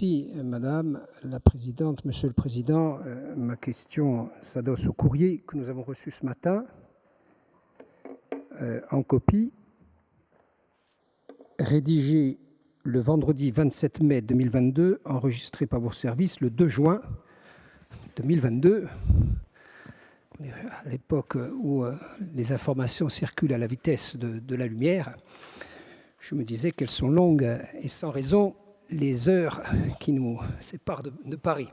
Merci, Madame la Présidente. Monsieur le Président, ma question s'adosse au courrier que nous avons reçu ce matin en copie, rédigé le vendredi 27 mai 2022, enregistré par vos services le 2 juin 2022, à l'époque où les informations circulent à la vitesse de la lumière. Je me disais qu'elles sont longues et sans raison les heures qui nous séparent de Paris.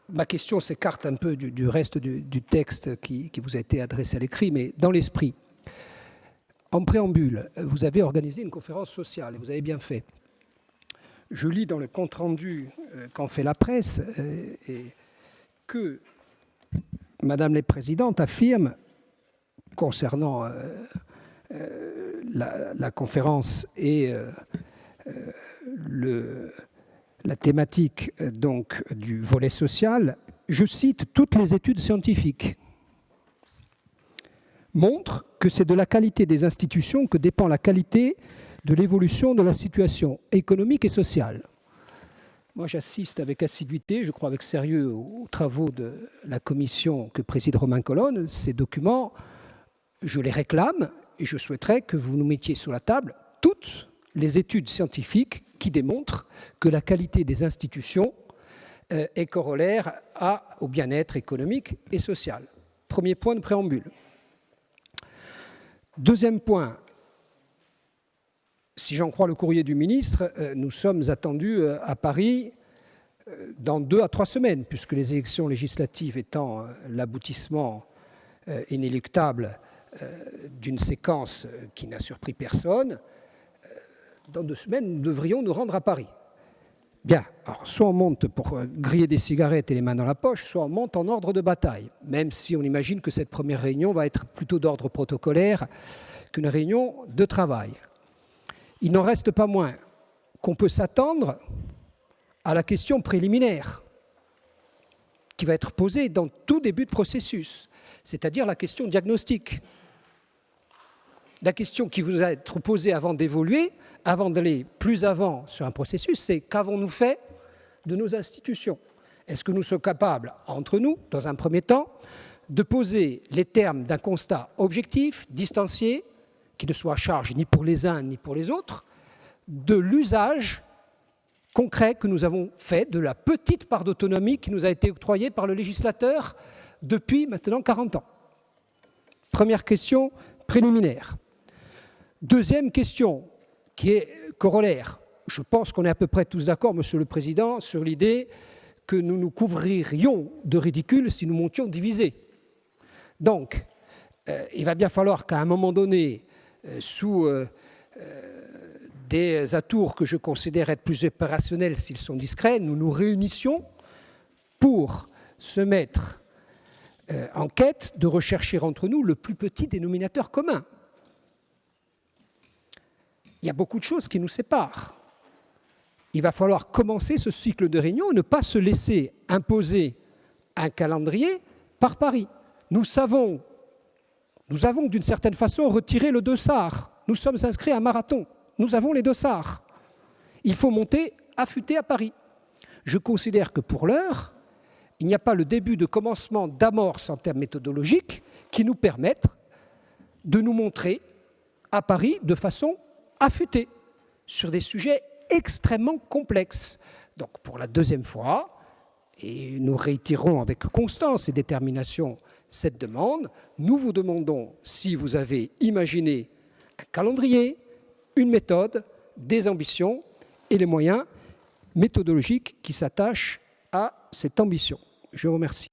Ma question s'écarte un peu du reste du texte qui vous a été adressé à l'écrit, mais dans l'esprit. En préambule, vous avez organisé une conférence sociale, et vous avez bien fait. Je lis dans le compte-rendu qu'en fait la presse que Madame la Présidente affirme, concernant la conférence et la thématique donc du volet social, je cite, toutes les études scientifiques montrent que c'est de la qualité des institutions que dépend la qualité de l'évolution de la situation économique et sociale. Moi, j'assiste avec assiduité, je crois avec sérieux, aux travaux de la commission que préside Romain Colonne. Ces documents, je les réclame et je souhaiterais que vous nous mettiez sur la table toutes les études scientifiques qui démontrent que la qualité des institutions est corollaire au bien-être économique et social. Premier point de préambule. Deuxième point, si j'en crois le courrier du ministre, nous sommes attendus à Paris dans 2 à 3 semaines, puisque les élections législatives étant l'aboutissement inéluctable d'une séquence qui n'a surpris personne, dans 2 semaines, nous devrions nous rendre à Paris. Bien, alors soit on monte pour griller des cigarettes et les mains dans la poche, soit on monte en ordre de bataille, même si on imagine que cette première réunion va être plutôt d'ordre protocolaire qu'une réunion de travail. Il n'en reste pas moins qu'on peut s'attendre à la question préliminaire qui va être posée dans tout début de processus, c'est-à-dire la question diagnostique. La question qui vous va être posée avant d'évoluer, avant d'aller plus avant sur un processus, c'est qu'avons-nous fait de nos institutions? Est-ce que nous sommes capables, entre nous, dans un premier temps, de poser les termes d'un constat objectif, distancié, qui ne soit à charge ni pour les uns ni pour les autres, de l'usage concret que nous avons fait de la petite part d'autonomie qui nous a été octroyée par le législateur depuis maintenant 40 ans. Première question préliminaire. Deuxième question, qui est corollaire. Je pense qu'on est à peu près tous d'accord, Monsieur le Président, sur l'idée que nous nous couvririons de ridicule si nous montions divisés. Donc, il va bien falloir qu'à un moment donné, sous des atours que je considère être plus opérationnels s'ils sont discrets, nous nous réunissions pour se mettre en quête de rechercher entre nous le plus petit dénominateur commun. Il y a beaucoup de choses qui nous séparent. Il va falloir commencer ce cycle de réunions et ne pas se laisser imposer un calendrier par Paris. Nous avons d'une certaine façon retiré le dossard. Nous sommes inscrits à un marathon. Nous avons les dossards. Il faut monter affûté à Paris. Je considère que pour l'heure, il n'y a pas le début de commencement d'amorce en termes méthodologiques qui nous permettent de nous montrer à Paris de façon affûtée sur des sujets extrêmement complexes. Donc pour la deuxième fois, et nous réitérons avec constance et détermination cette demande, nous vous demandons si vous avez imaginé un calendrier, une méthode, des ambitions et les moyens méthodologiques qui s'attachent à cette ambition. Je vous remercie.